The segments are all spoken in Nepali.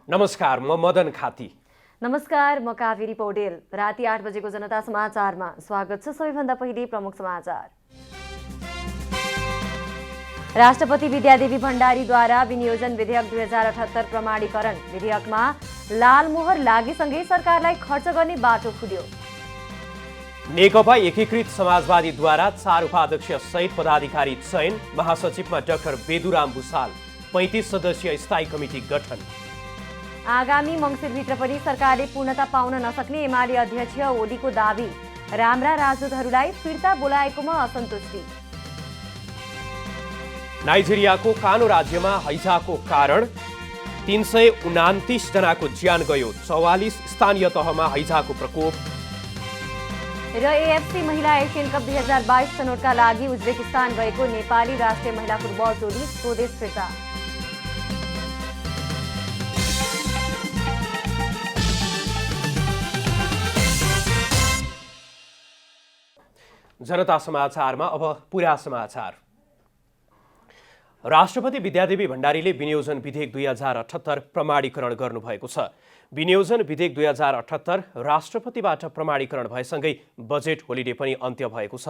नमस्कार, म मदन खाती। नमस्कार, म कावेरी पौडेल। राति 8 बजेको जनता समाचारमा स्वागत छ। सबैभन्दा पहिले प्रमुख समाचार। राष्ट्रपति विद्यादेवी भण्डारीद्वारा विनियोजन विधेयक 2078 प्रमाणीकरण। विधेयकमा लाल मोहर लागेसँगै सरकारलाई खर्च गर्ने बाटो खुल्यो। नेकपा एकीकृत समाजवादीद्वारा 4 उपाध्यक्ष सहित पदाधिकारी चयन। महासचिवमा डाक्टर बेदुराम भुसाल। 35 सदस्यीय स्थायी कमिटी गठन। आगामी मङ्सिरभित्र पनि सरकारले पूर्णता पाउन नसक्ने एमाले अध्यक्ष ओलीको दावी। राम्रा राजदूतहरूलाई फिर्ता बोलाएकोमा असन्तुष्टि। नाइजेरियाको कानो राज्यमा हैजाको कारण 329 जनाको ज्यान गयो। 44 स्थानीय तहमा हैजाको प्रकोप। र एएफसी महिला एसियन कप 2022 छनौटका लागि उज्बेकिस्तान गएको नेपाली राष्ट्रिय महिला फुटबल टोली स्वदेश फिर्ता। जनता समाचारमा अब पुरा समाचार। राष्ट्रपति विद्यादेवी भण्डारीले विनियोजन विधेयक 2078 प्रमाणीकरण गर्नुभएको छ। विनियोजन विधेयक 2078 राष्ट्रपतिबाट प्रमाणीकरण भएसँगै बजेट होलिडे पनि अन्त्य भएको छ।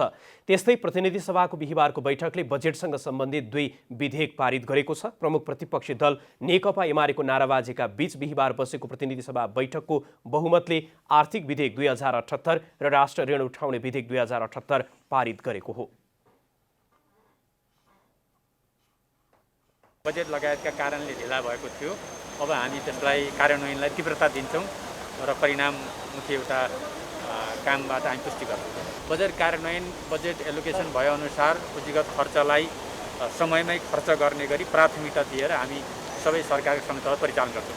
त्यस्तै प्रतिनिधि सभाको बिहिबारको बैठकले बजेटसँग सम्बन्धित 2 विधेयक पारित गरेको छ। प्रमुख प्रतिपक्षी दल नेकपा एमालेको नाराबाजीका बीच बिहिबार बसेको प्रतिनिधि सभा बैठकको बहुमतले आर्थिक विधेयक 2078 र राष्ट्र ऋण उठाउने विधेयक 2078 पारित गरेको हो। बजेट लगायतका कारणले ढिला भएको थियो। अब हामी त्यसलाई कार्यान्वयनलाई तीव्रता दिन्छौँ र परिणाममुखी एउटा कामबाट हामी पुष्टि गर्छौँ। बजेट कार्यान्वयन, बजेट एलोकेसन भएअनुसार पुँजीगत खर्चलाई समयमै खर्च गर्ने गरी प्राथमिकता दिएर हामी सबै सरकारी सङ्स्थाहरू परिचालन गर्छौँ।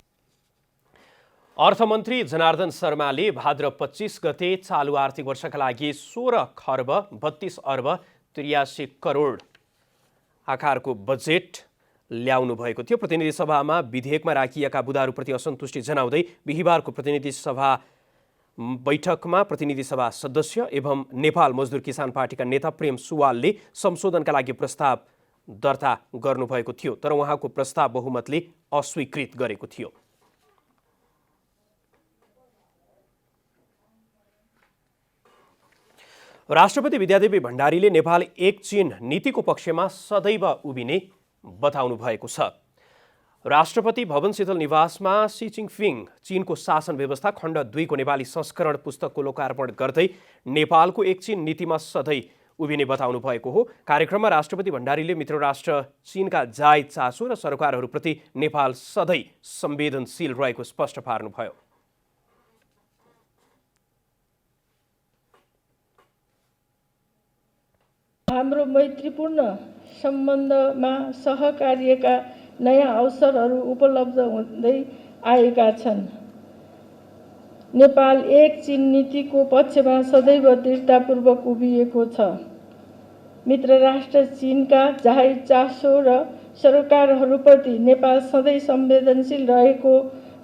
अर्थमन्त्री जनार्दन शर्माले भाद्र 25 गते चालु आर्थिक वर्षका लागि 16 खर्ब 32 अर्ब 83 करोड आकारको बजेट ल्याउनु भएको थियो। प्रतिनिधि सभामा विधेयकमा राखिएका बुदाहरूप्रति असन्तुष्टि जनाउँदै बिहिबारको प्रतिनिधि सभा बैठकमा प्रतिनिधि सभा सदस्य एवं नेपाल मजदुर किसान पार्टीका नेता प्रेम सुवालले संशोधनका लागि प्रस्ताव दर्ता गर्नुभएको थियो, तर उहाँको प्रस्ताव बहुमतले अस्वीकृत गरेको थियो। राष्ट्रपति विद्यादेवी भण्डारीले नेपाल एक चीन नीतिको पक्षमा सदैव उभिने बताउनु भएको छ। राष्ट्रपति भवन शीतल निवासमा सी जिनपिङ चीनको शासन व्यवस्था खण्ड 2 को नेपाली संस्करण पुस्तकको लोकार्पण गर्दै नेपालको एक चीन नीतिमा सधैँ उभिने बताउनु भएको हो। कार्यक्रममा राष्ट्रपति भण्डारीले मित्र राष्ट्र चीनका जायज चासो र सरकारहरूप्रति नेपाल सधैँ संवेदनशील रहेको स्पष्ट पार्नुभयो। हाम्रो मैत्रीपूर्ण सम्बन्धमा सहकार्यका नयाँ अवसरहरू उपलब्ध हुँदै आएका छन्। नेपाल एक चीन नीतिको पक्षमा सदैव दृढतापूर्वक उभिएको छ। मित्र राष्ट्र चीनका जायज चासो र सरकारहरूप्रति नेपाल सधैँ संवेदनशील रहेको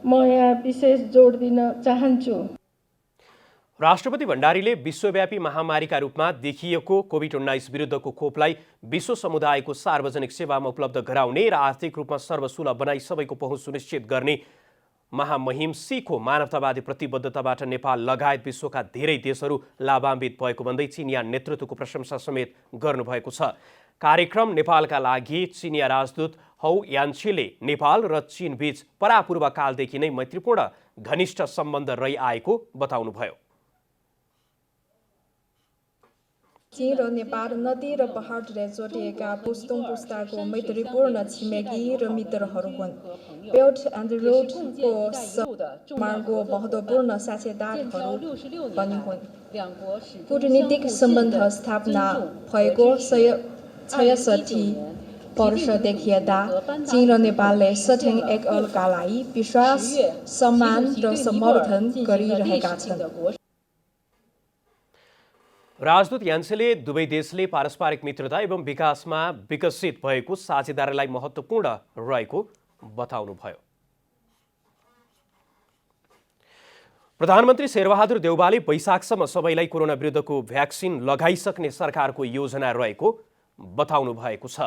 म यहाँ विशेष जोड दिन चाहन्छु। राष्ट्रपति भण्डारीले विश्वव्यापी महामारीका रूपमा देखिएको कोभिड-19 विरुद्धको खोपलाई विश्व समुदायको सार्वजनिक सेवामा उपलब्ध गराउने र आर्थिक रूपमा सर्वसुलभ बनाई सबैको पहुँच सुनिश्चित गर्ने महामहिम सीको मानवतावादी प्रतिबद्धताबाट नेपाल लगायत विश्वका धेरै देशहरू लाभान्वित भएको भन्दै चिनिया नेतृत्वको प्रशंसा समेत गर्नुभएको छ। कार्यक्रम नेपालका लागि चिनिया राजदूत हौ यान्छीले नेपाल र चीन बीच परापूर्वकालदेखि नै मैत्रीपूर्ण घनिष्ठ सम्बन्ध रहिआएको बताउनुभयो। चीन र नेपाल नदी र पहाडले जोडिएका पुस्तौं पुस्ताको मैत्रीपूर्ण छिमेकी र मित्रहरू हुन्। बेल्ट एन्ड रोडको निर्माणको महत्त्वपूर्ण साझेदारहरू पनि हुन्। कूटनीतिक सम्बन्ध स्थापना भएको 66 वर्षदेखि यता चीन र नेपालले सधैँ एकअर्कालाई विश्वास, सम्मान र समर्थन गरिरहेका छन्। राजदूत यान्सेले दुवै देशले पारस्परिक मित्रता एवं विकासमा विकसित भएको साझेदारीलाई महत्त्वपूर्ण रहेको बताउनुभयो। प्रधानमन्त्री शेरबहादुर देउवाले वैशाखसम्म सबैलाई कोरोना विरुद्धको भ्याक्सिन लगाइसक्ने सरकारको योजना रहेको बताउनु भएको छ।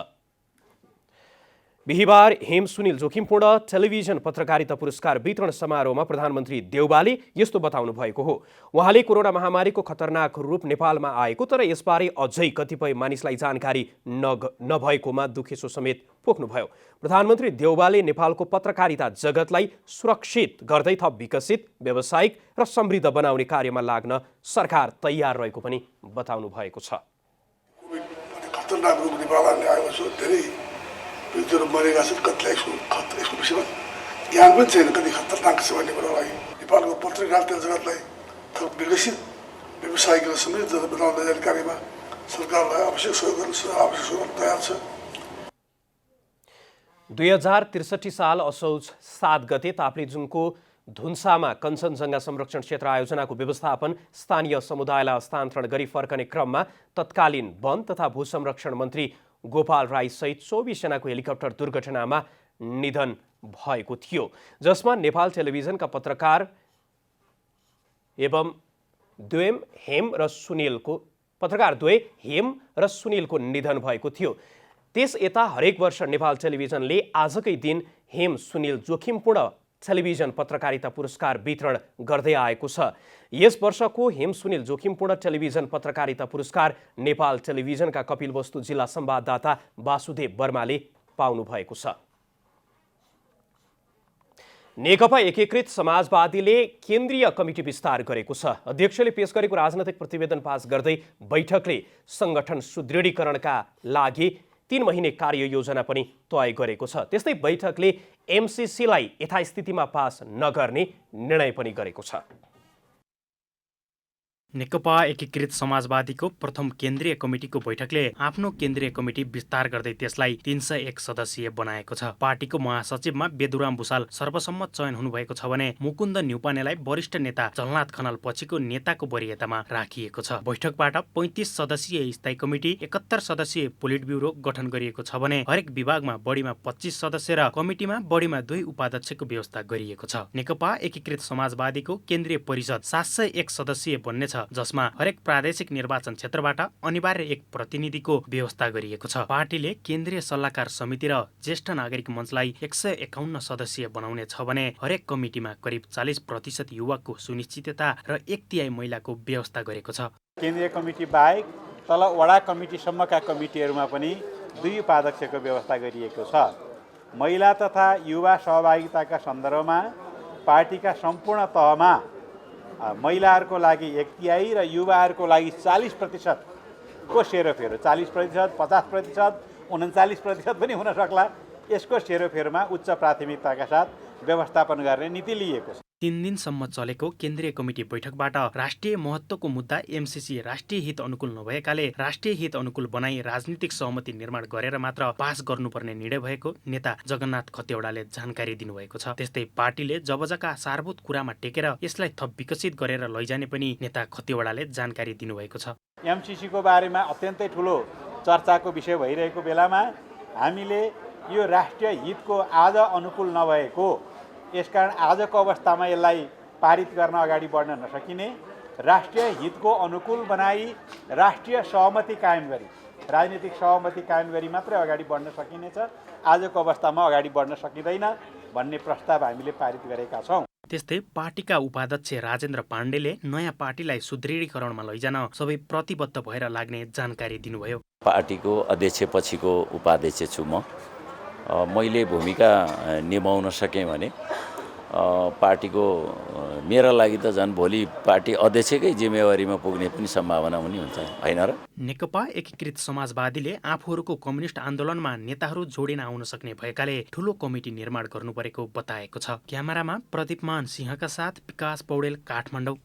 बिहिबार हेम सुनिल जोखिमपूर्ण टेलिभिजन पत्रकारिता पुरस्कार वितरण समारोहमा प्रधानमन्त्री देउबाले यस्तो बताउनु भएको हो। उहाँले कोरोना महामारीको खतरनाक रूप नेपालमा आएको तर यसबारे अझै कतिपय मानिसलाई जानकारी नभएकोमा दुखेसो समेत पोख्नुभयो। प्रधानमन्त्री देउबाले नेपालको पत्रकारिता जगतलाई सुरक्षित गर्दै थप विकसित, व्यावसायिक र समृद्ध बनाउने कार्यमा लाग्न सरकार तयार रहेको पनि बताउनु भएको छ। खतरनाक रूप नेपालले आएको धेरै व्यक्तिहरू मरेका छन्, कतिलाई यसको विषयमा ज्ञान पनि छैन कति खतरनाक छ भन्ने कुराको लागि नेपालको पत्रकारिता जगतलाई थप विकसित, व्यावसायिक र समृद्ध बनाउन जाने कार्यमा सरकारलाई आवश्यक सहयोग गर्न तयार छ। 2063 साल असोज 7 गते ताप्लेजुङको धुन्सामा कञ्चनजङ्घा संरक्षण क्षेत्र आयोजनाको व्यवस्थापन स्थानीय समुदायलाई हस्तान्तरण गरी फर्कने क्रममा तत्कालीन वन तथा भूसंरक्षण मन्त्री गोपाल राई सहित 24 जनाको हेलिकप्टर दुर्घटनामा निधन भएको थियो, जसमा नेपाल टेलिभिजनका पत्रकार द्वय हेम र सुनिलको निधन भएको थियो। त्यस यता हरेक वर्ष नेपाल टेलिभिजनले आजकै दिन हेम सुनिल जोखिमपूर्ण टेलिभिजन पत्रकारिता पुरस्कार वितरण गर्दै आएको छ। यस वर्षको हेम सुनिल जोखिमपूर्ण टेलिभिजन पत्रकारिता पुरस्कार नेपाल टेलिभिजनका कपिलवस्तु जिल्ला संवाददाता वासुदेव वर्माले पाउनु भएको छ। नेकपा एकीकृत समाजवादीले केन्द्रीय कमिटी विस्तार गरेको छ। अध्यक्षले पेश गरेको राजनैतिक प्रतिवेदन पास गर्दै बैठकले संगठन सुदृढीकरणका लागि 3 महिने कार्ययोजना पनि तय गरेको छ। त्यस्तै बैठकले एमसीसीलाई यथास्थितिमा पास नगर्ने निर्णय पनि गरेको छ। नेकपा एकीकृत समाजवादीको प्रथम केन्द्रीय कमिटीको बैठकले आफ्नो केन्द्रीय कमिटी विस्तार गर्दै त्यसलाई 301 सदस्यीय बनाएको छ। पार्टीको महासचिवमा बेदुराम भुसाल सर्वसम्मत चयन हुनुभएको छ भने मुकुन्द न्युपानेलाई वरिष्ठ नेता झलनाथ खनाल पछिको नेताको वरियतामा राखिएको छ। बैठकबाट 35 सदस्यीय स्थायी कमिटी, 71 सदस्यीय पोलिट ब्युरो गठन गरिएको छ भने हरेक विभागमा बढीमा 25 सदस्य र कमिटीमा बढीमा 2 उपाध्यक्षको व्यवस्था गरिएको छ। नेकपा एकीकृत समाजवादीको केन्द्रीय परिषद 701 सदस्यीय बन्ने छ, जसमा हरेक प्रादेशिक निर्वाचन क्षेत्रबाट अनिवार्य 1 प्रतिनिधिको व्यवस्था गरिएको छ। पार्टीले केन्द्रीय सल्लाहकार समिति र ज्येष्ठ नागरिक मञ्चलाई 151 सदस्यीय बनाउने छ भने हरेक कमिटीमा करिब 40% युवाको सुनिश्चितता र 1/3 महिलाको व्यवस्था गरेको छ। केन्द्रीय कमिटी बाहेक तल वडा कमिटीसम्मका कमिटीहरूमा पनि 2 उपाध्यक्षको व्यवस्था गरिएको छ। महिला तथा युवा सहभागिताका सन्दर्भमा पार्टीका सम्पूर्ण तहमा महिलाहरूको लागि 1/3 र युवाहरूको लागि 40% को सेरोफेरो, 40%, 50%, 39% पनि हुन सक्ला। यसको सेरोफेरोमा उच्च प्राथमिकताका साथ व्यवस्थापन गर्ने नीति लिएको छ। 3 दिनसम्म चलेको केन्द्रीय कमिटी बैठकबाट राष्ट्रिय महत्त्वको मुद्दा एमसीसी राष्ट्रिय हित अनुकूल नभएकाले राष्ट्रिय हित अनुकूल बनाई राजनीतिक सहमति निर्माण गरेर मात्र पास गर्नुपर्ने निर्णय भएको नेता जगन्नाथ खतिवडाले जानकारी दिनुभएको छ। त्यस्तै पार्टीले जबजका सारभूत कुरामा टेकेर यसलाई थप विकसित गरेर लैजाने पनि नेता खतिवडाले जानकारी दिनुभएको छ। एमसीसीको बारेमा अत्यन्तै ठुलो चर्चाको विषय भइरहेको बेलामा हामीले यो राष्ट्रिय हितको आज अनुकूल नभएको, यसकारण आजको अवस्थामा यसलाई पारित गर्न अगाडि बढ्न नसकिने, राष्ट्रिय हितको अनुकूल बनाई राष्ट्रिय सहमति कायम गरी, राजनीतिक सहमति कायम गरी मात्रै अगाडि बढ्न सकिनेछ। आजको अवस्थामा अगाडि बढ्न सकिँदैन भन्ने प्रस्ताव हामीले पारित गरेका छौँ। त्यस्तै पार्टीका उपाध्यक्ष राजेन्द्र पाण्डेले नयाँ पार्टीलाई सुदृढीकरणमा लैजान सबै प्रतिबद्ध भएर लाग्ने जानकारी दिनुभयो। पार्टीको अध्यक्ष पछिको उपाध्यक्ष छु म। मैले भूमिका निभाउन सकेँ भने पार्टीको मेरा लागि त झन् भोलि पार्टी अध्यक्षकै जिम्मेवारीमा पुग्ने पनि सम्भावना पनि हुन्छ, होइन र? नेकपा एकीकृत समाजवादीले आफूहरूको कम्युनिस्ट आन्दोलनमा नेताहरू जोडिन आउन सक्ने भएकाले ठूलो कमिटी निर्माण गर्नु परेको बताएको छ। क्यामेरामा प्रदीपमान सिंहका साथ विकास पौडेल, काठमाडौँ।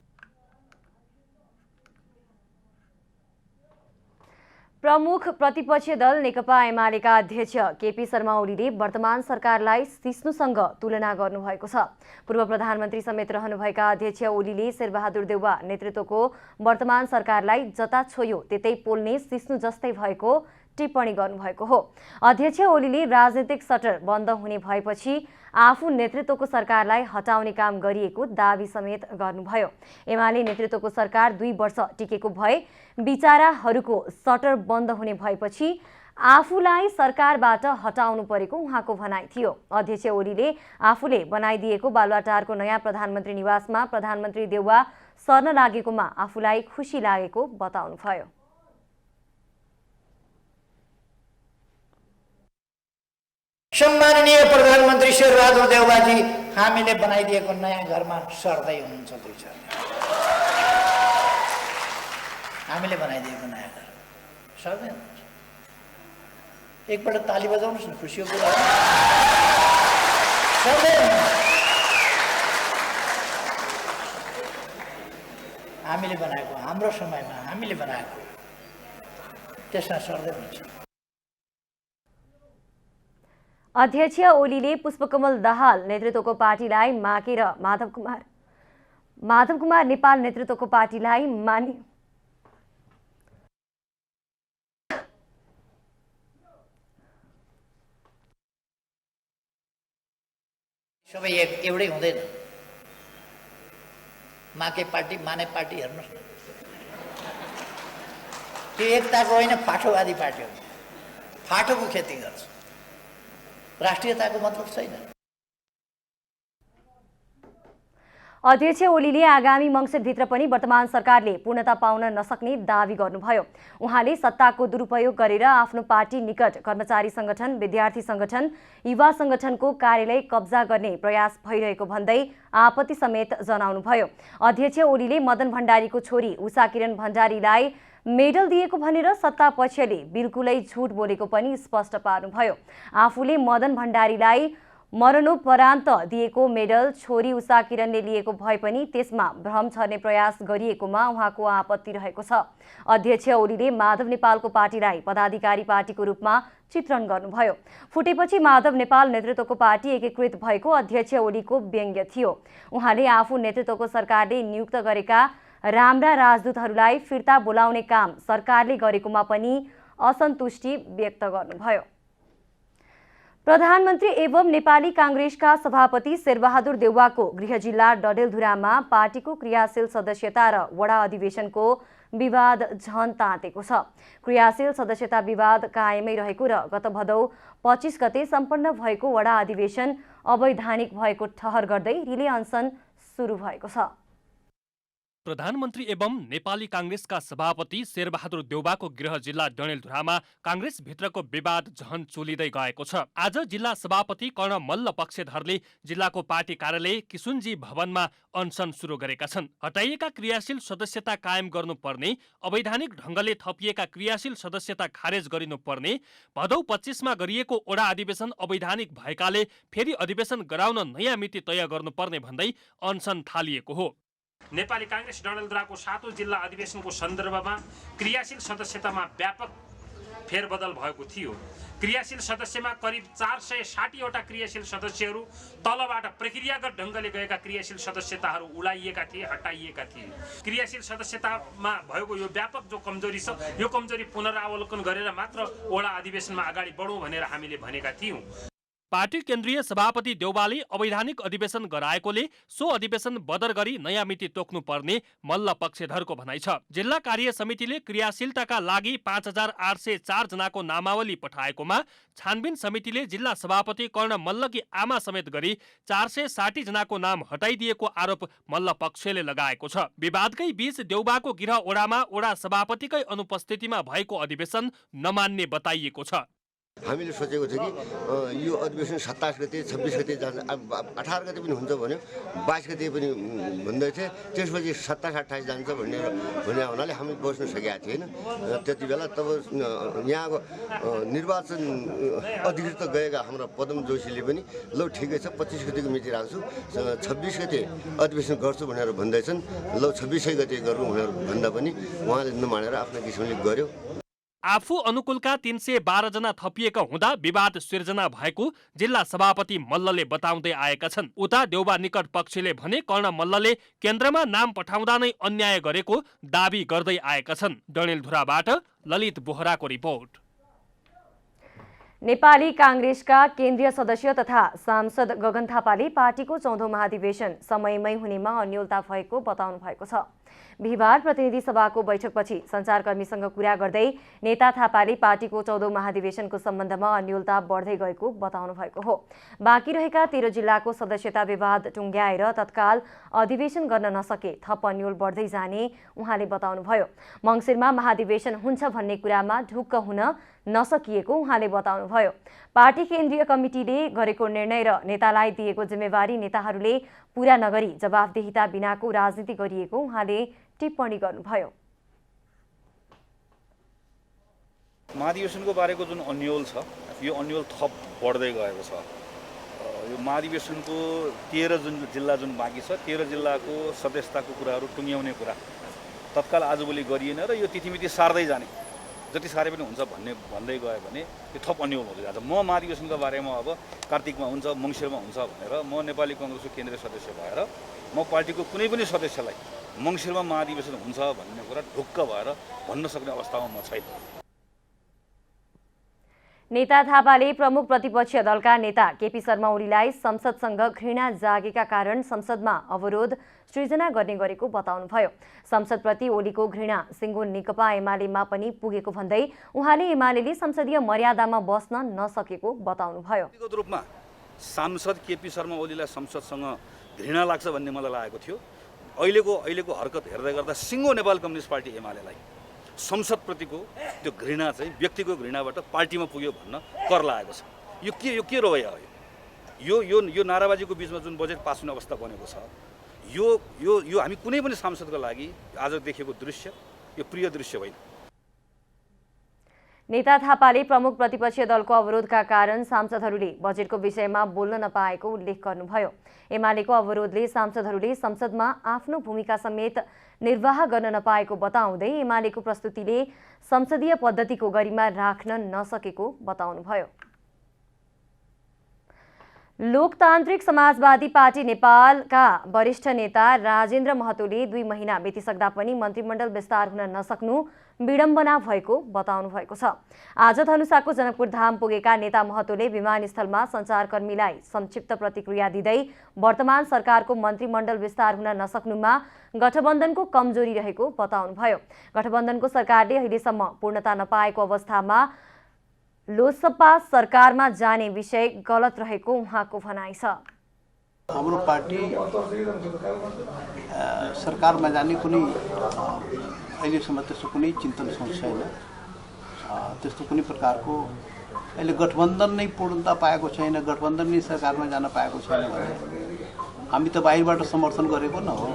प्रमुख प्रतिपक्षीय दल नेकपा एमालेका अध्यक्ष केपी शर्मा ओलीले वर्तमान सरकारलाई सिस्नुसँग तुलना गर्नुभएको छ। पूर्व प्रधानमन्त्री समेत रहनुभएका अध्यक्ष ओलीले शेरबहादुर देउवा नेतृत्वको वर्तमान सरकारलाई जता छोयो त्यतै पोल्ने सिस्नु जस्तै भएको टिप्पणी गर्नुभएको हो। अध्यक्ष ओलीले राजनीतिक सटर बन्द हुने भएपछि आफू नेतृत्वको सरकारलाई हटाउने काम गरिएको दावी समेत गर्नुभयो। एमाले नेतृत्वको सरकार 2 वर्ष टिकेको भए बिचाराहरूको सटर बन्द हुने भएपछि आफूलाई सरकारबाट हटाउनु परेको उहाँको भनाइ थियो। अध्यक्ष ओलीले आफूले बनाइदिएको बालुवाटारको नयाँ प्रधानमन्त्री निवासमा प्रधानमन्त्री देउवा सर्न लागेकोमा आफूलाई खुसी लागेको बताउनुभयो। सम्माननीय प्रधानमन्त्री शेरबहादुर देउवाजी हामीले बनाइदिएको नयाँ घरमा सर्दै हुनुहुन्छ। हामीले बनाइदिएको नयाँ घर सर्दै हुनुहुन्छ। एकपल्ट ताली बजाउनुहोस् न, खुसीको कुरा हो। सर्दै हामीले बनाएको, हाम्रो समयमा हामीले बनाएको, त्यसमा सर्दै हुन्छ। अध्यक्ष ओलीले पुष्पकमल दाहाल नेतृत्वको पार्टीलाई मागेर माधव कुमार नेपाल नेतृत्वको पार्टीलाई सबै एउटै हुँदैन। माके पार्टी माने पार्टी हेर्नुहोस् न, त्यो एकताको होइन फाटोवादी पार्टी हो। फाटोको खेती गर्छ, राष्ट्रियताको मतलब छैन। अध्यक्ष ओलीले आगामी मङ्सिरभित्र पनि वर्तमान सरकारले पूर्णता पाउन नसक्ने दावी गर्नुभयो। उहाँले सत्ताको दुरुपयोग गरेर आफ्नो पार्टी निकट कर्मचारी संगठन, विद्यार्थी संगठन, युवा संगठनको कार्यालय कब्जा गर्ने प्रयास भइरहेको भन्दै आपत्ति समेत जनाउनुभयो। अध्यक्ष ओलीले मदन भण्डारीको छोरी उषा किरण भण्डारीलाई मेडल दिएको भनेर सत्ता पक्षले बिल्कुलै झुट बोलेको पनि स्पष्ट पार्नुभयो। आफूले मदन भण्डारीलाई मरणोपरान्त दिएको मेडल छोरी उषा किरणले लिएको भए पनि त्यसमा भ्रम छर्ने प्रयास गरिएकोमा उहाँको आपत्ति रहेको छ। अध्यक्ष ओलीले माधव नेपालको पार्टीलाई पदाधिकारी पार्टीको रूपमा चित्रण गर्नुभयो। फुटेपछि माधव नेपाल नेतृत्वको पार्टी एकीकृत भएको अध्यक्ष ओलीको व्यङ्ग्य थियो। उहाँले आफू नेतृत्वको सरकारले नियुक्त गरेका राम्रा राजदूतहरूलाई फिर्ता बोलाउने काम सरकारले गरेकोमा पनि असन्तुष्टि व्यक्त गर्नुभयो। प्रधानमन्त्री एवं नेपाली कांग्रेसका सभापति शेरबहादुर देउवाको गृह जिल्ला डडेलधुरामा पार्टीको क्रियाशील सदस्यता र वडा अधिवेशनको विवाद झन तातेको छ। क्रियाशील सदस्यता विवाद कायमै रहेको र गत भदौ 25 गते सम्पन्न भएको वडा अधिवेशन अवैधानिक भएको ठहर गर्दै रिले अनसन सुरु भएको छ। प्रधानमन्त्री एवं नेपाली कांग्रेसका सभापति शेरबहादुर देउवाको गृह जिल्ला डडेलधुरामा कांग्रेसभित्रको विवाद झन चुलिँदै गएको छ। आज जिल्ला सभापति कर्ण मल्ल पक्षधरले जिल्लाको पार्टी कार्यालय किशुनजी भवनमा अनसन सुरु गरेका छन्। हटाइएका क्रियाशील सदस्यता कायम गर्नुपर्ने, अवैधानिक ढंगले थपिएका क्रियाशील सदस्यता खारेज गरिनुपर्ने, भदौ 25 मा गरिएको ओडा अधिवेशन अवैधानिक भएकाले फेरि अधिवेशन गराउन नयाँ मिति तय गर्नुपर्ने भन्दै अनसन थालिएको हो। नेपाली कांग्रेस डडेलधुराको 7औं जिल्ला अधिवेशनको सन्दर्भमा क्रियाशील सदस्यतामा व्यापक फेरबदल भएको थियो। क्रियाशील सदस्यमा करिब 460 वटा क्रियाशील सदस्यहरू तलबाट प्रक्रियागत ढंगले गएका क्रियाशील सदस्यताहरू उडाइएका थिए, हटाइएका थिए। क्रियाशील सदस्यतामा भएको यो व्यापक जो कमजोरी छ, यो कमजोरी पुनरावलोकन गरेर मात्र ओडा अधिवेशनमा अगाडि बढौँ भनेर हामीले भनेका थियौं। पार्टी केन्द्रीय सभापति देउवाले अवैधानिक अधिवेशन गराएकोले सो अधिवेशन बदर गरी नयाँ मिति तोक्नुपर्ने मल्ल पक्षधरको भनाइ छ। जिल्ला कार्य समितिले क्रियाशीलताका लागि 5804 जनाको नामावली पठाएकोमा छानबिन समितिले जिल्ला सभापति कर्ण मल्लकी आमा समेत गरी 460 जनाको नाम हटाइदिएको आरोप मल्ल पक्षले लगाएको छ। विवादकै बीच देउवाको गृह ओडामा ओडा सभापतिकै अनुपस्थितिमा भएको अधिवेशन नमान्ने बताइएको छ। हामीले सोचेको थियो कि यो अधिवेशन 27 गते 26 गते जान्छ, 18 गते पनि हुन्छ भन्यो, 22 गते पनि भन्दै थिए, त्यसपछि 27 28 जान्छ भन्ने हुनाले हामी बस्न सकेका थिएन त्यति बेला। तब यहाँको निर्वाचन अधिकृत गएका हाम्रा पदम जोशीले पनि ल ठिकै छ 25 गतेको मिति राख्छु, 26 गते अधिवेशन गर्छु भनेर भन्दैछन्। ल 26 गते गरौँ भनेर भन्दा पनि उहाँले नमानेर आफ्नो किसिमले गर्यो। आफू अनुकूलका 312 जना थपिएका हुँदा विवाद सिर्जना भएको जिल्ला सभापति मल्लले बताउँदै आएका छन्। उता देउवा निकट पक्षले भने कर्ण मल्लले केन्द्रमा नाम पठाउँदा नै अन्याय गरेको दावी गर्दै आएका छन्। डडेलधुराबाट ललित बोहराको रिपोर्ट। नेपाली कांग्रेसका केन्द्रीय सदस्य तथा सांसद गगन थापाले पार्टीको 14औं महाधिवेशन समयमै हुनेमा अन्योलता भएको बताउनु भएको छ। बिहिबार प्रतिनिधि सभाको बैठकपछि सञ्चारकर्मीसँग कुरा गर्दै नेता थापाले पार्टीको 14औं महाधिवेशनको सम्बन्धमा अन्योलता बढ्दै गएको बताउनु भएको हो। बाँकी रहेका 13 जिल्लाको सदस्यता विवाद टुङ्ग्याएर तत्काल अधिवेशन गर्न नसके थप अन्योल बढ्दै जाने उहाँले बताउनुभयो। मङ्सिरमा महाधिवेशन हुन्छ भन्ने कुरामा ढुक्क हुन नसकिएको उहाँले बताउनुभयो। पार्टी केन्द्रीय कमिटीले गरेको निर्णय र नेतालाई दिएको जिम्मेवारी नेताहरूले पूरा नगरी जवाफदेहिता बिनाको राजनीति गरिएको उहाँले टिप्पणी गर्नुभयो। महाधिवेशनको बारेको जुन अन्योल छ यो अन्योल थप बढ्दै गएको छ। यो महाधिवेशनको 13 जिल्ला जुन बाँकी छ 13 जिल्लाको सदस्यताको कुराहरू टुङ्ग्याउने कुरा तत्काल आजभोलि गरिएन र यो तिथिमिति सार्दै जाने जति सारे पनि हुन्छ भन्दै गयो भने यो थप अन्योल हुँदै जान्छ। म महाधिवेशनको बारेमा अब कार्तिकमा हुन्छ मङ्सिरमा हुन्छ भनेर म नेपाली कङ्ग्रेसको केन्द्रीय सदस्य भएर म पार्टीको कुनै पनि सदस्यलाई मङ्सिरमा महाधिवेशन हुन्छ भन्ने कुरा ढुक्क भएर भन्न सक्ने अवस्थामा म छैन। नेता थापाले प्रमुख प्रतिपक्षीय दलका नेता केपी शर्मा ओलीलाई संसदसँग घृणा जागेका कारण संसदमा अवरोध सृजना गर्ने गरेको बताउनुभयो। संसदप्रति ओलीको घृणा सिङ्गो नेकपा एमालेमा पनि पुगेको भन्दै उहाँले एमालेले संसदीय मर्यादामा बस्न नसकेको बताउनुभयो। व्यक्तिगत रूपमा सांसद केपी शर्मा ओलीलाई संसदसँग घृणा लाग्छ भन्ने मलाई लागेको थियो। अहिलेको हरकत हेर्दै गर्दा सिङ्गो नेपाल कम्युनिस्ट पार्टी एमालेलाई संसदप्रतिको त्यो घृणा चाहिँ व्यक्तिको घृणाबाट पार्टीमा पुग्यो भन्न कर लागेको छ। यो के रवैया हो? यो नाराबाजीको बीचमा जुन बजेट पास हुने अवस्था बनेको छ यो हामी कुनै पनि सांसदको लागि आज देखेको दृश्य यो प्रिय दृश्य होइन। नेता थापाले प्रमुख प्रतिपक्षीय दलको अवरोधका कारण सांसदहरूले बजेटको विषयमा बोल्न नपाएको उल्लेख गर्नुभयो। एमालेको अवरोधले सांसदहरूले संसदमा आफ्नो भूमिका समेत निर्वाह गर्न नपाएको बताउँदै एमालेको प्रस्तुतिले संसदीय पद्धतिको गरिमा राख्न नसकेको बताउनुभयो। लोकतान्त्रिक समाजवादी पार्टी नेपालका वरिष्ठ नेता राजेन्द्र महतोले 2 महिना बितिसक्दा पनि मन्त्रीमण्डल विस्तार हुन नसक्नु विडम्बना भएको बताउनु भएको छ। आज धनुषाको जनकपुर धाम पुगेका नेता महतोले विमानस्थलमा सञ्चारकर्मीलाई संक्षिप्त प्रतिक्रिया दिँदै वर्तमान सरकारको मन्त्रीमण्डल विस्तार हुन नसक्नुमा गठबन्धनको कमजोरी रहेको बताउनुभयो। गठबन्धनको सरकारले अहिलेसम्म पूर्णता नपाएको अवस्थामा लोकसभा सरकारमा जाने विषय गलत रहेको उहाँको भनाइ छ। हाम्रो पार्टी सरकारमा जाने कुनै अहिलेसम्म त्यस्तो कुनै चिन्तन सोच छैन। त्यस्तो कुनै प्रकारको अहिले गठबन्धन नै पूर्णता पाएको छैन, गठबन्धन नै सरकारमा जान पाएको छैन भने हामी त बाहिरबाट समर्थन गरेको न हो।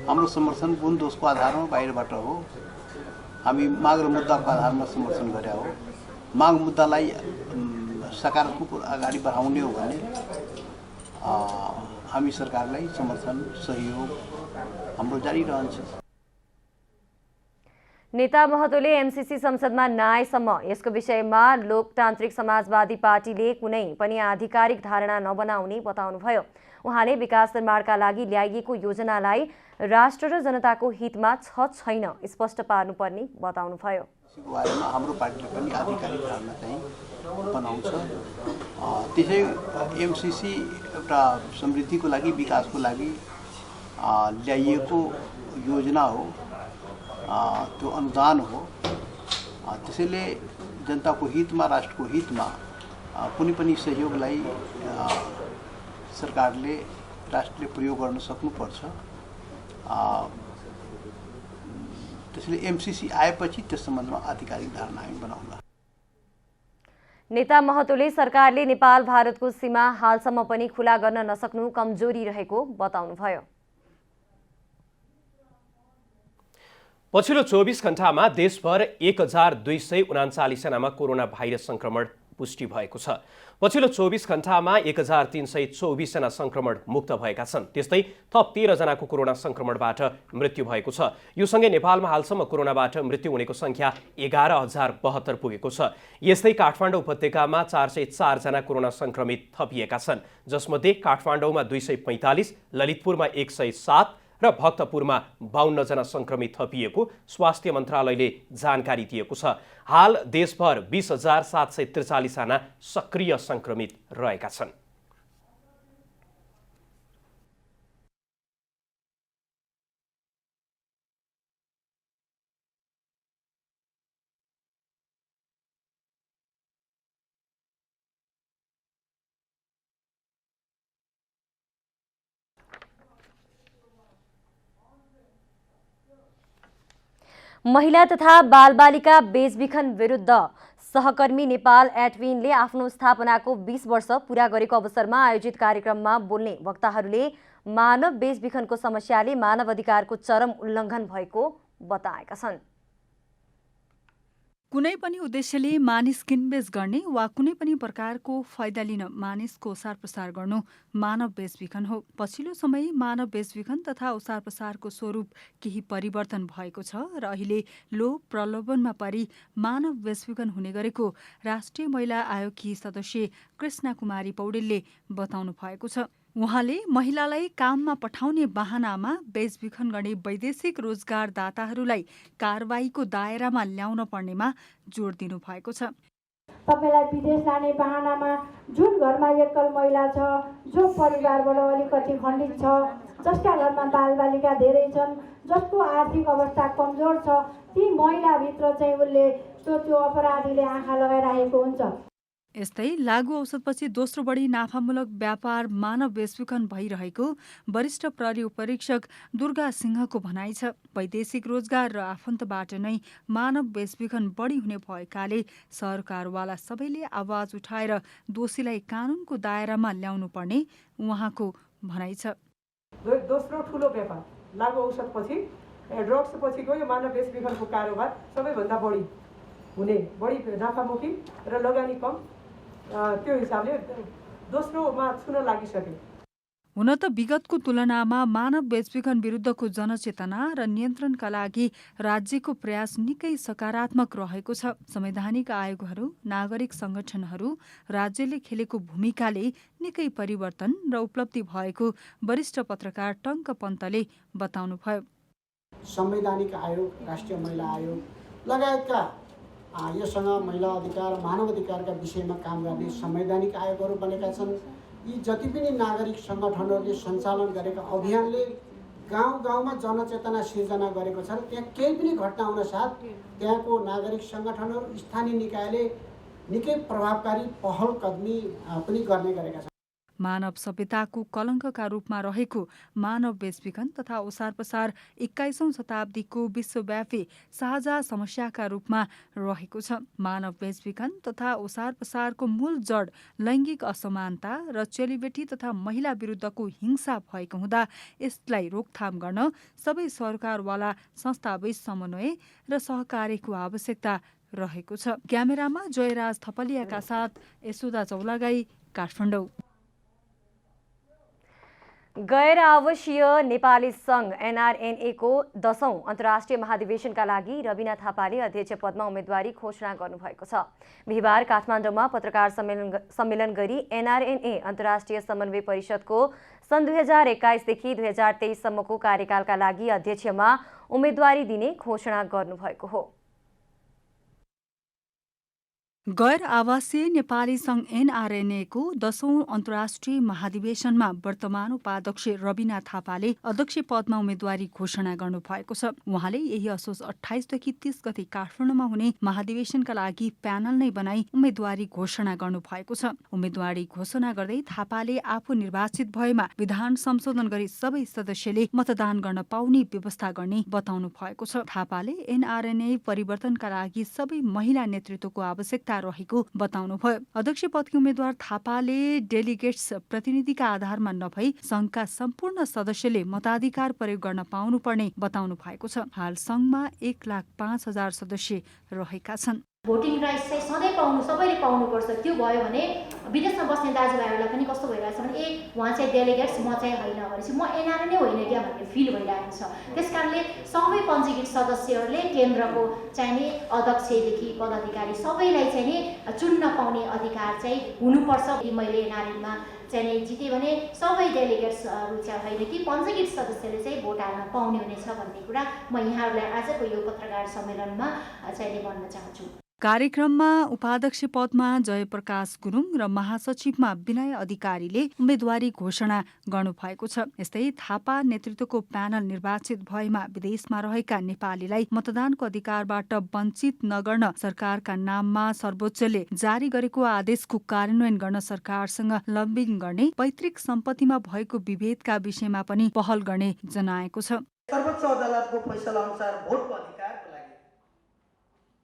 हाम्रो समर्थन गुण दोषको आधारमा बाहिरबाट हो। हामी माग र मुद्दाको आधारमा समर्थन गरे हो। माग मुद्दालाई सकारात्मक अगाडि बढाउने हो भने हामी सरकारलाई समर्थन सहयोग हाम्रो जारी रहन्छ। नेता महतोले एमसीसी संसदमा नआएसम्म यसको विषयमा लोकतान्त्रिक समाजवादी पार्टीले कुनै पनि आधिकारिक धारणा नबनाउने बताउनुभयो। उहाँले विकास निर्माणका लागि ल्याइएको योजनालाई राष्ट्र र जनताको हितमा छ छैन स्पष्ट पार्नुपर्ने बताउनुभयो। बारेमा हाम्रो पार्टीले पनि आधिकारिक धारणा चाहिँ बनाउँछ। त्यसै एमसीसी एउटा समृद्धिको लागि विकासको लागि ल्याइएको योजना हो, त्यो अनुदान हो। त्यसैले जनताको हितमा राष्ट्रको हितमा कुनै पनि सहयोगलाई सरकारले राष्ट्रले प्रयोग गर्न सक्नुपर्छ। त्यसैले एमसीसी आएपछि त्यस सम्बन्धमा आधिकारिक धारणा हामी बनाउला। नेता महतोले सरकारले नेपाल भारतको सीमा हालसम्म पनि खुला गर्न नसक्नु कमजोरी रहेको बताउनुभयो। पछिल्लो 24 घण्टामा देशभर 1239 जनामा कोरोना भाइरस संक्रमण पुष्टि भएको छ। पछिल्लो 24 घण्टामा 1324 जना संक्रमण मुक्त भएका छन्। त्यस्तै थप 13 जनाको कोरोना संक्रमणबाट मृत्यु भएको छ। यो सँगै नेपालमा हालसम्म कोरोनाबाट मृत्यु हुनेको संख्या 11,072 पुगेको छ। यस्तै काठमाडौँ उपत्यकामा 404 जना कोरोना संक्रमित थपिएका छन्, जसमध्ये काठमाडौँमा 245, ललितपुरमा 107 र भक्तपुरमा 52 जना संक्रमित थपिएको स्वास्थ्य मन्त्रालयले जानकारी दिएको छ। हाल देशभर 20,743 जना सक्रिय संक्रमित रहेका छन्। महिला तथा बालबालिका बेचबिखन विरुद्ध सहकर्मी नेपाल एडविनले आफ्नो स्थापनाको 20 वर्ष पूरा गरेको अवसरमा आयोजित कार्यक्रममा बोल्ने वक्ताहरूले मानव बेचबिखनको समस्याले मानव अधिकारको चरम उल्लङ्घन भएको बताएका छन्। कुनै पनि उद्देश्यले मानिस किनबेच गर्ने वा कुनै पनि प्रकारको फाइदा लिन मानिसको ओसार प्रसार गर्नु मानव बेचबिखन हो। पछिल्लो समय मानव बेचबिखन तथा ओसार प्रसारको स्वरूप केही परिवर्तन भएको छ र अहिले लोभ प्रलोभनमा परि मानव बेचबिखन हुने गरेको राष्ट्रिय महिला आयोगकी सदस्य कृष्णा कुमारी पौडेलले बताउनु भएको छ। उहाँले महिलालाई काममा पठाउने बहानामा बेचबिखन गर्ने वैदेशिक रोजगारदाताहरूलाई कारबाहीको दायरामा ल्याउन पर्नेमा जोड दिनु भएको छ। तपाईलाई विदेश लाने बहानामा जुन घरमा एकल महिला छ, जो परिवारबाट अलिकति खण्डित छ, जसका घरमा बालबालिका धेरै छन्, जसको आर्थिक अवस्था कमजोर छ, ती महिलाभित्र चाहिँ उसले त्यो अपराधीले आँखा लगाइरहेको हुन्छ। यस्तै लागू औषधपछि दोस्रो बढी नाफामूलक व्यापार मानव बेचबिखन भइरहेको वरिष्ठ प्रहरी उपरीक्षक दुर्गा सिंहको भनाइ छ। वैदेशिक रोजगार र आफन्तबाट नै मानव बेचबिखन बढी हुने भएकाले सरकारवाला सबैले आवाज उठाएर दोषीलाई कानुनको दायरामा ल्याउनु पर्ने उहाँको भनाइ छ। दोस्रो ठुलो व्यापार लागू औषधपछि ड्रग्स पछिको यो मानव बेचबिखनको कारोबार सबैभन्दा बढी हुने, बढी नाफामुखी र लगानी कम, त्यो हिसाबले दोस्रोमा छुन लागिसके। हुन त विगतको तुलनामा मानव बेचबिखन विरुद्धको जनचेतना र नियन्त्रणका लागि राज्यको प्रयास निकै सकारात्मक रहेको छ। संवैधानिक आयोगहरू, नागरिक संगठनहरू, राज्यले खेलेको भूमिकाले निकै परिवर्तन र उपलब्धि भएको वरिष्ठ पत्रकार टङ्क पन्तले बताउनुभयो। संवैधानिक आयोग, राष्ट्रिय महिला आयोग लगायतका योसँग महिला अधिकार, मानव अधिकारका विषयमा काम गर्ने संवैधानिक आयोगहरू बनेका छन्। यी जति पनि नागरिक सङ्गठनहरूले सञ्चालन गरेका अभियानले गाउँ गाउँमा जनचेतना सिर्जना गरेको छ र त्यहाँ केही पनि घटना हुन साथ त्यहाँको नागरिक सङ्गठनहरू, स्थानीय निकायले निकै प्रभावकारी पहल कदमी पनि गर्ने गरेका छन्। मानव सभ्यताको कलङ्कका रूपमा रहेको मानव बेचबिखन तथा ओसार प्रसार 21औं शताब्दीको विश्वव्यापी साझा समस्याका रूपमा रहेको छ। मानव बेचबिखन तथा ओसार प्रसारको मूल जड लैङ्गिक असमानता र चेलीबेटी तथा महिला विरुद्धको हिंसा भएको हुँदा यसलाई रोकथाम गर्न सबै सरकारवाला संस्थाबीच समन्वय र सहकार्यको आवश्यकता रहेको छ। क्यामेरामा जयराज थपलियाका साथ यशोदा चौलागाई, काठमाडौँ। गैर आवासीय नेपाली सङ्घ NRNA को 10औं अन्तर्राष्ट्रिय महाधिवेशनका लागि रविना थापाले अध्यक्ष पदमा उम्मेदवारी घोषणा गर्नुभएको छ। बिहिबार काठमाडौँमा पत्रकार सम्मेलन गरी NRNA अन्तर्राष्ट्रिय समन्वय परिषदको सन् 2021 देखि 2023 सम्मको कार्यकालका लागि अध्यक्षमा उम्मेदवारी दिने घोषणा गर्नुभएको हो। गैर आवासीय नेपाली सङ्घ NRNA को 10औं अन्तर्राष्ट्रिय महाधिवेशनमा वर्तमान उपाध्यक्ष रविना थापाले अध्यक्ष पदमा उम्मेदवारी घोषणा गर्नुभएको छ। उहाँले यही असोज 28 देखि 30 गते काठमाडौँमा हुने महाधिवेशनका लागि प्यानल नै बनाई उम्मेदवारी घोषणा गर्नुभएको छ। उम्मेदवारी घोषणा गर्दै थापाले आफू निर्वाचित भएमा विधान संशोधन गरी सबै सदस्यले मतदान गर्न पाउने व्यवस्था गर्ने बताउनु भएको छ। थापाले NRNA परिवर्तनका लागि सबै महिला नेतृत्वको आवश्यकता रहेको बताउनुभयो। अध्यक्ष पदकी उम्मेद्वार थापाले डेलिगेट्स प्रतिनिधिका आधारमा नभई संघका सम्पूर्ण सदस्यले मताधिकार प्रयोग गर्न पाउनुपर्ने बताउनु भएको छ। हाल संघमा 1,05,000 सदस्य रहेका छन्। भोटिङ राइट्स चाहिँ सधैँ सबैले पाउनुपर्छ। त्यो भयो भने विदेशमा बस्ने दाजुभाइहरूलाई पनि कस्तो भइरहेछ भने उहाँ चाहिँ डेलिगेट्स, म चाहिँ होइन भनेपछि म NRNA होइन क्या भन्ने फिल भइरहेको छ। त्यस कारणले सबै पञ्जीकृत सदस्यहरूले केन्द्रको चाहिने अध्यक्षदेखि पदाधिकारी सबैलाई चाहिँ नि चुन्न पाउने अधिकार चाहिँ हुनुपर्छ। मैले NRNA चाहिँ जिते भने सबै डेलिगेट्सहरू चाहिँ होइन कि पञ्जीकृत सदस्यले चाहिँ भोट हाल्न पाउने हुनेछ भन्ने कुरा म यहाँहरूलाई आजको यो पत्रकार सम्मेलनमा चाहिँ भन्न चाहन्छु। कार्यक्रममा उपाध्यक्ष पदमा जयप्रकाश गुरुङ र महासचिवमा विनय अधिकारीले उम्मेदवारी घोषणा गर्नुभएको छ। यस्तै थापा नेतृत्वको प्यानल निर्वाचित भएमा विदेशमा रहेका नेपालीलाई मतदानको अधिकारबाट वञ्चित नगर्न सरकारका नाममा सर्वोच्चले जारी गरेको आदेशको कार्यान्वयन गर्न सरकारसँग लबिङ गर्ने, पैतृक सम्पत्तिमा भएको विभेदका विषयमा पनि पहल गर्ने जनाएको छ। सर्वोच्च अदालतको फैसला अनुसार भोटको अधिकारको लागि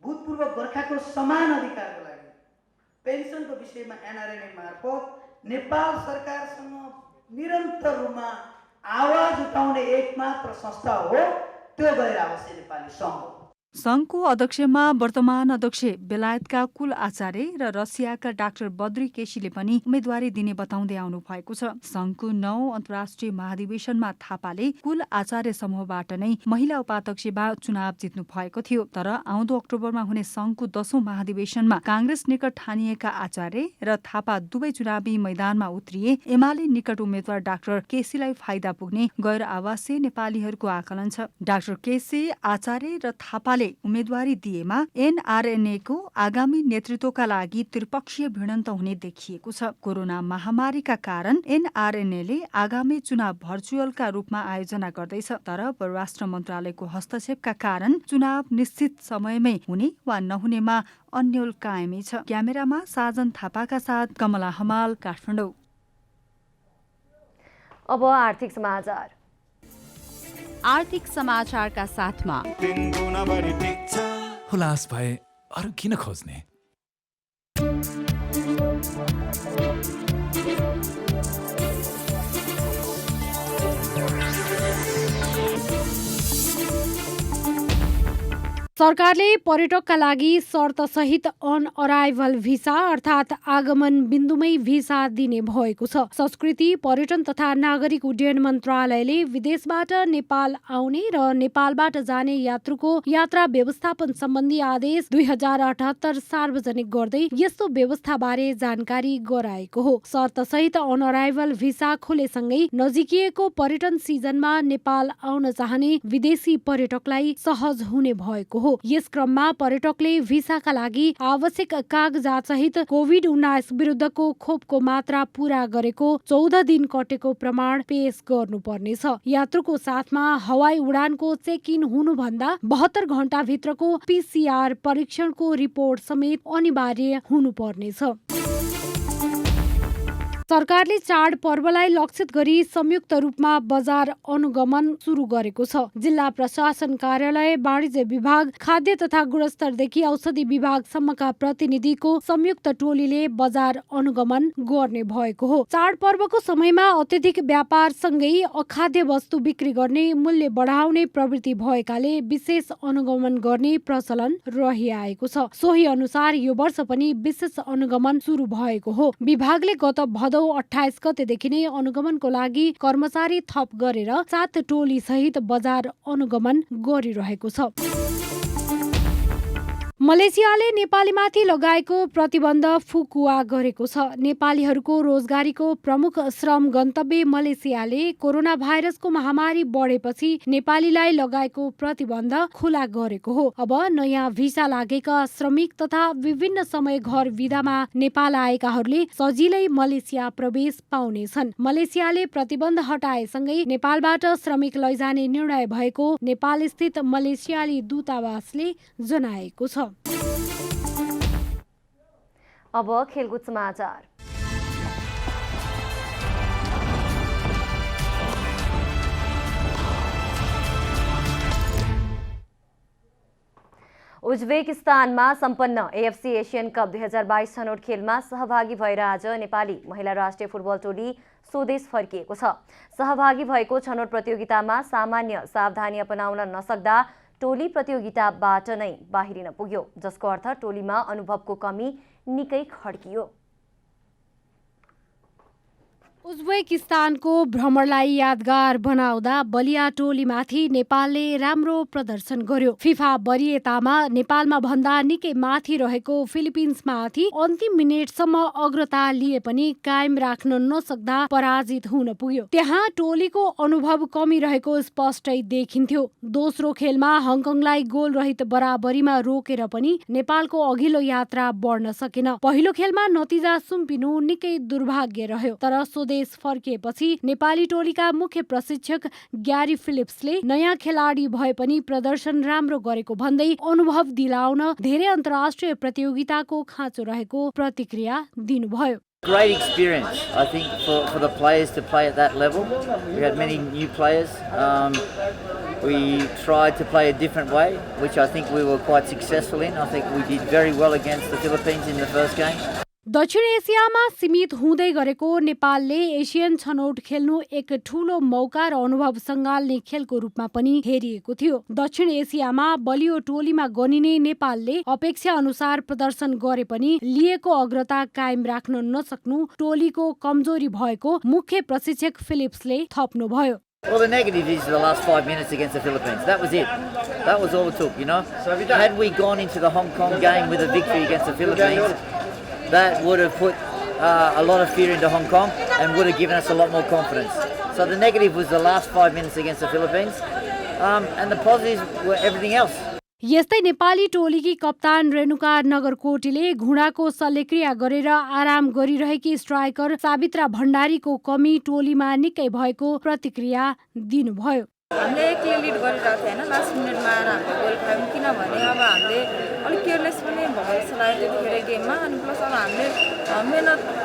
भूतपूर्व गोर्खाको समान अधिकारको लागि पेन्सनको विषयमा एनआरएनए मार्फत नेपाल सरकारसँग निरन्तर रूपमा आवाज उठाउने एकमात्र संस्था हो त्यो गैर आवासीय नेपाली सङ्घ हो। सङ्घको अध्यक्षमा वर्तमान अध्यक्ष बेलायतका कुल आचार्य र रसियाका डाक्टर बद्री केसीले पनि उम्मेदवारी दिने बताउँदै आउनु भएको छ। सङ्घको 9 अन्तर्राष्ट्रिय महाधिवेशनमा थापाले कुल आचार्य समूहबाट नै महिला उपाध्यक्षमा चुनाव जित्नु भएको थियो। तर आउँदो अक्टोबरमा हुने सङ्घको 10औं महाधिवेशनमा काङ्ग्रेस निकट ठानिएका आचार्य र थापा दुवै चुनावी मैदानमा उत्रिए एमाले निकट उम्मेद्वार डाक्टर केसीलाई फाइदा पुग्ने गैर आवासीय नेपालीहरूको आकलन छ। डाक्टर केसी, आचार्य र थापाले उम्मेदवारी दिएमा एनआरएनएको आगामी नेतृत्वका लागि त्रिपक्षीय भिडन्त हुने देखिएको छ। कोरोना महामारीका कारण एनआरएनएले आगामी चुनाव भर्चुअलका रूपमा आयोजना गर्दैछ। तर परराष्ट्र मन्त्रालयको हस्तक्षेपका कारण चुनाव निश्चित समयमै हुने वा नहुनेमा अन्यल कायमै छ। क्यामेरामा साजन थापाका साथ कमला हमाल, काठमाडौँ। अब आर्थिक समाचार। आर्थिक समाचारका साथमा हुलास भए अरू किन खोज्ने। सरकारले पर्यटकका लागि शर्तसहित अन अराइभल भिसा अर्थात् आगमन बिन्दुमै भिसा दिने भएको छ। संस्कृति, पर्यटन तथा नागरिक उड्डयन मन्त्रालयले विदेशबाट नेपाल आउने र नेपालबाट जाने यात्रुको यात्रा व्यवस्थापन सम्बन्धी आदेश 2078 सार्वजनिक गर्दै यस्तो व्यवस्थाबारे जानकारी गराएको हो। शर्तसहित अन अराइभल भिसा खुलेसँगै नजिकिएको पर्यटन सिजनमा नेपाल आउन चाहने विदेशी पर्यटकलाई सहज हुने भएको हो। यस क्रममा पर्यटकले भिसाका लागि आवश्यक कागजात सहित कोभिड-19 विरुद्धको खोपको मात्रा पूरा गरेको 14 दिन कटेको प्रमाण पेश गर्नुपर्नेछ। यात्रुको साथमा हवाई उडानको चेक इन हुनुभन्दा 72 घण्टाभित्रको PCR परीक्षणको रिपोर्ट समेत अनिवार्य हुनुपर्नेछ। सरकारले चाडपर्वलाई लक्षित गरी संयुक्त रूपमा बजार अनुगमन सुरु गरेको छ। जिल्ला प्रशासन कार्यालय, वाणिज्य विभाग, खाद्य तथा गुणस्तरदेखि औषधि विभागसम्मका प्रतिनिधिको संयुक्त टोलीले बजार अनुगमन गर्ने भएको हो। चाडपर्वको समयमा अत्यधिक व्यापारसँगै अखाद्य वस्तु बिक्री गर्ने, मूल्य बढाउने प्रवृत्ति भएकाले विशेष अनुगमन गर्ने प्रचलन रहिआएको छ। सोही अनुसार यो वर्ष पनि विशेष अनुगमन सुरु भएको हो। विभागले गत भदौ 28 गतेदेखि नै अनुगमनको लागि कर्मचारी थप गरेर 7 टोली सहित बजार अनुगमन गरिरहेको छ। मलेसियाले नेपालीमाथि लगाएको प्रतिबन्ध फुकुवा गरेको छ। नेपालीहरूको रोजगारीको प्रमुख श्रम गन्तव्य मलेसियाले कोरोना भाइरसको महामारी बढेपछि नेपालीलाई लगाएको प्रतिबन्ध खुला गरेको हो। अब नयाँ भिसा लागेका श्रमिक तथा विभिन्न समय घर विदामा नेपाल आएकाहरूले सजिलै मलेसिया प्रवेश पाउनेछन्। मलेसियाले प्रतिबन्ध हटाएसँगै नेपालबाट श्रमिक लैजाने निर्णय भएको नेपाल स्थित मलेसियाली दूतावासले जनाएको छ। अब खेलकुद समाचार। उज्बेकिस्तानमा सम्पन्न AFC एशियन कप 2022 छनौट खेलमा सहभागी भएर आज नेपाली महिला राष्ट्रिय फुटबल टोली स्वदेश फर्किएको छ। सहभागी भएको छनौट प्रतियोगितामा सामान्य सावधानी अपनाउन नसक्दा टोली प्रतियोगिताबाट नै बाहिरिन पुग्यो, जसको अर्थ टोलीमा अनुभवको कमी निकै खड्कियो। उज्बेकिस्तानको भ्रमणलाई यादगार बनाउँदा बलिया टोलीमाथि नेपालले राम्रो प्रदर्शन गर्यो। फिफा वरियतामा नेपालमा भन्दा निकै माथि रहेको फिलिपिन्समाथि अन्तिम मिनेटसम्म अग्रता लिए पनि कायम राख्न नसक्दा पराजित हुन पुग्यो। त्यहाँ टोलीको अनुभव कमी रहेको स्पष्टै देखिन्थ्यो। दोस्रो खेलमा हङकङलाई गोल रहित बराबरीमा रोकेर पनि नेपालको अघिल्लो यात्रा बढ्न सकेन। पहिलो खेलमा नतिजा सुम्पिनु निकै दुर्भाग्य रह्यो। तर स्वदेश फर्किएपछि नेपाली टोलीका मुख्य प्रशिक्षक ग्यारी फिलिप्सले नयाँ खेलाडी भए पनि प्रदर्शन राम्रो गरेको भन्दै अनुभव दिलाउन धेरै अन्तर्राष्ट्रिय प्रतियोगिताको खाँचो रहेको प्रतिक्रिया दिनुभयो। Great experience, I think, for the players to play at that level. We had many new players. We tried to play a different way, which I think we were quite successful in. I think we did very well against the Philippines in the first game. दक्षिण एसियामा सीमित हुँदै गरेको नेपालले एसियन छनौट खेल्नु एक ठूलो मौका र अनुभव सङ्घाल्ने खेलको रूपमा पनि हेरिएको थियो। दक्षिण एसियामा बलियो टोलीमा गनिने नेपालले अपेक्षा अनुसार प्रदर्शन गरे पनि लिएको अग्रता कायम राख्न नसक्नु टोलीको कमजोरी भएको मुख्य प्रशिक्षक फिलिप्सले थप्नुभयो। Well, the negative is the last 5 minutes against the Philippines. That was it. That was all it took, you know. Had we gone into the Hong Kong game with a victory against the Philippines, that would have put a lot of fear into Hong Kong and would have given us a lot more confidence. So the negative was the last 5 minutes against the Philippines, and the positives were everything else. यस्तै नेपाली टोलीकी कप्तान रेणुका नगरकोटीले घुँडाको शल्यक्रिया गरेर आराम गरिरहेकी स्ट्राइकर सावित्रा भण्डारीको कमी टोलीमा निकै भएको प्रतिक्रिया दिनुभयो। हामीले एक्लै लिड गरिरहेको थियो हैन, लास्ट मिनेटमा आएर हामीले गोल खायौँ किनभने अब हामीले अलिक केयरलेस पनि भयो जस्तो लाग्यो त्यतिखेर गेममा। अनि प्लस अब हामीले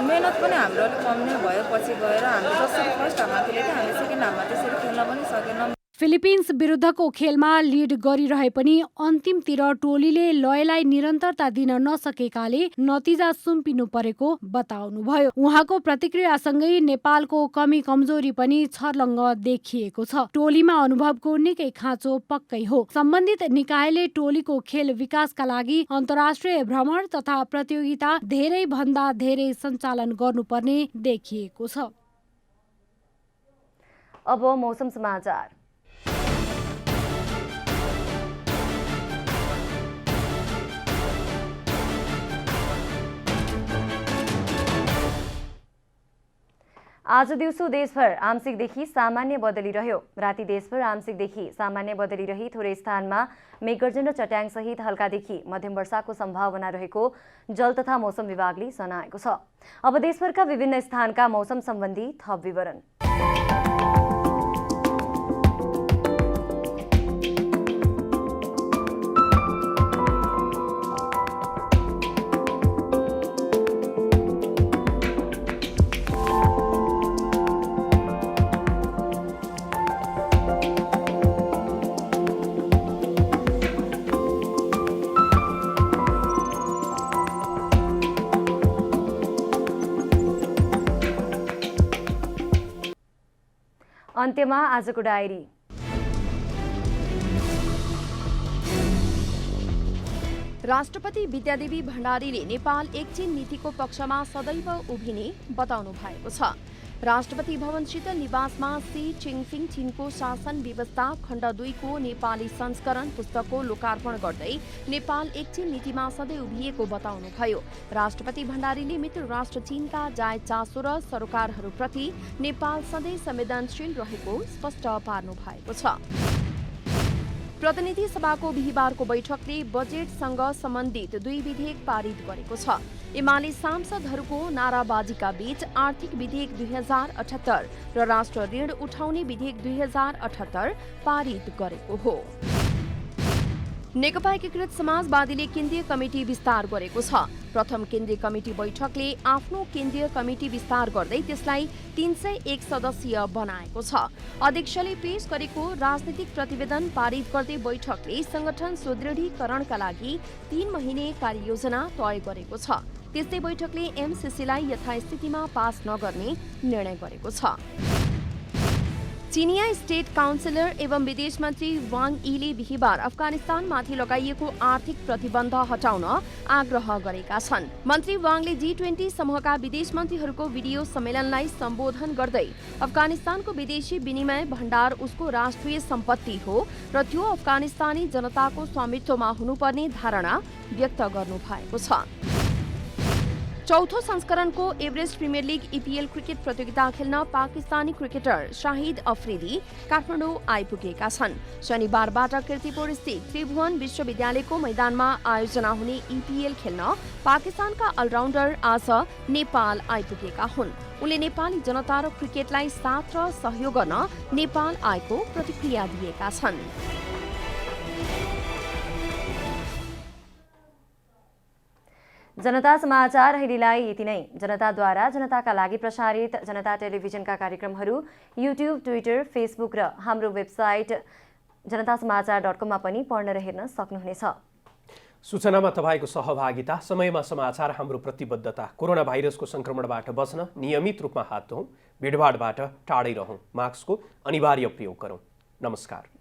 मेहनत पनि हाम्रो अलिक कम नै भयो। पछि गएर हामीले जसरी फर्स्ट हाफमा खेलेको थियो हामीले सेकेन्ड हाफमा त्यसरी खेल्न पनि सकेनौँ। फिलिपिन्स विरुद्धको खेलमा लिड गरिरहे पनि अन्तिमतिर टोलीले लयलाई निरन्तरता दिन नसकेकाले नतिजा सुम्पिनु परेको बताउनुभयो। उहाँको प्रतिक्रियासँगै नेपालको कमी कमजोरी पनि छर्लङ्ग देखिएको छ। टोलीमा अनुभवको निकै खाँचो पक्कै हो। सम्बन्धित निकायले टोलीको खेल विकासका लागि अन्तर्राष्ट्रिय भ्रमण तथा प्रतियोगिता धेरै भन्दा धेरै सञ्चालन गर्नुपर्ने देखिएको छ। अब मौसम समाचार। आज दिउँसो देशभर आंशिकदेखि सामान्य बदली रह्यो। राति देशभर आंशिकदेखि सामान्य बदली रही थोरै स्थानमा मेघगर्जन र चट्याङसहित हल्कादेखि मध्यम वर्षाको सम्भावना रहेको जल तथा मौसम विभागले जनाएको छ। अब देशभरका विभिन्न स्थानका मौसम सम्बन्धी थप विवरण। अन्त्यमा आजको डायरी। राष्ट्रपति विद्यादेवी भण्डारीले नेपाल एकछिन नीतिको पक्षमा सदैव उभिने बताउनु भएको छ। राष्ट्रपति भवन शीतल निवासमा सी चिङफिङ चीनको शासन व्यवस्था खण्ड 2 को नेपाली संस्करण पुस्तकको लोकार्पण गर्दै नेपाल एकछिन नीतिमा सधैँ उभिएको बताउनुभयो। राष्ट्रपति भण्डारीले मित्र राष्ट्र चीनका जायज चासो र सरोकारहरूप्रति नेपाल सधैँ संवेदनशील रहेको स्पष्ट पार्नु भएको छ। प्रतिनिधि सभाको बिहिबारको बैठकले बजेटसँग सम्बन्धित 2 विधेयक पारित गरेको छ। एमाले सांसदहरूको नाराबाजीका बीच आर्थिक विधेयक 2078 र राष्ट्र ऋण उठाउने विधेयक 2078 पारित गरेको हो। नेकपा एकीकृत समाजवादीले केन्द्रीय कमिटी विस्तार गरेको छ। प्रथम केन्द्रीय कमिटी बैठकले आफ्नो केन्द्रीय कमिटी विस्तार गर्दै त्यसलाई 301 सदस्यीय बनाएको छ। अध्यक्षले पेश गरेको राजनीतिक प्रतिवेदन पारित गर्दै बैठकले संगठन सुदृढीकरणका लागि 3 महिने कार्ययोजना तय गरेको छ। त्यस्तै बैठकले एमसीसीलाई यथास्थितिमा पास नगर्ने निर्णय गरेको छ। चीनिया स्टेट काउन्सिलर एवं विदेश मन्त्री वाङ यीले बिहिबार अफगानिस्तानमाथि लगाइएको आर्थिक प्रतिबन्ध हटाउन आग्रह गरेका छन्। मन्त्री वाङले G20 समूहका विदेश मन्त्रीहरूको भिडियो सम्मेलनलाई सम्बोधन गर्दै अफगानिस्तानको विदेशी विनिमय भण्डार उसको राष्ट्रिय सम्पत्ति हो र त्यो अफगानिस्तानी जनताको स्वामित्वमा हुनुपर्ने धारणा व्यक्त गर्नु भएको छ। चौथो संस्करणको Everest premier league EPL cricket प्रतियोगिता खेल्न पाकिस्तानी क्रिकेटर शाहिद अफरिदी काठमाडौँ आइपुगेका छन्। शनिबारबाट कीर्तिपुर स्थित त्रिभुवन विश्वविद्यालयको मैदानमा आयोजना हुने EPL खेल्न पाकिस्तानका अलराउन्डर आज नेपाल आइपुगेका हुन्। उनले नेपाली जनता र क्रिकेटलाई साथ र सहयोग गर्न नेपाल आएको प्रतिक्रिया दिएका छन्। जनता समाचार अहिलेलाई यति नै। जनताद्वारा जनताका लागि प्रसारित जनता टेलिभिजनका कार्यक्रमहरू युट्युब, ट्विटर, फेसबुक र हाम्रो वेबसाइट जनतासमाचार.com मा पनि पढ्न र हेर्न सक्नुहुनेछ। सूचनामा तपाईँको सहभागिता, समयमा समाचार, हाम्रो प्रतिबद्धता। कोरोना भाइरसको संक्रमणबाट बच्न नियमित रूपमा हात धौँ, भिडभाडबाट टाढै रहौँ, मास्कको अनिवार्य प्रयोग गरौँ। नमस्कार।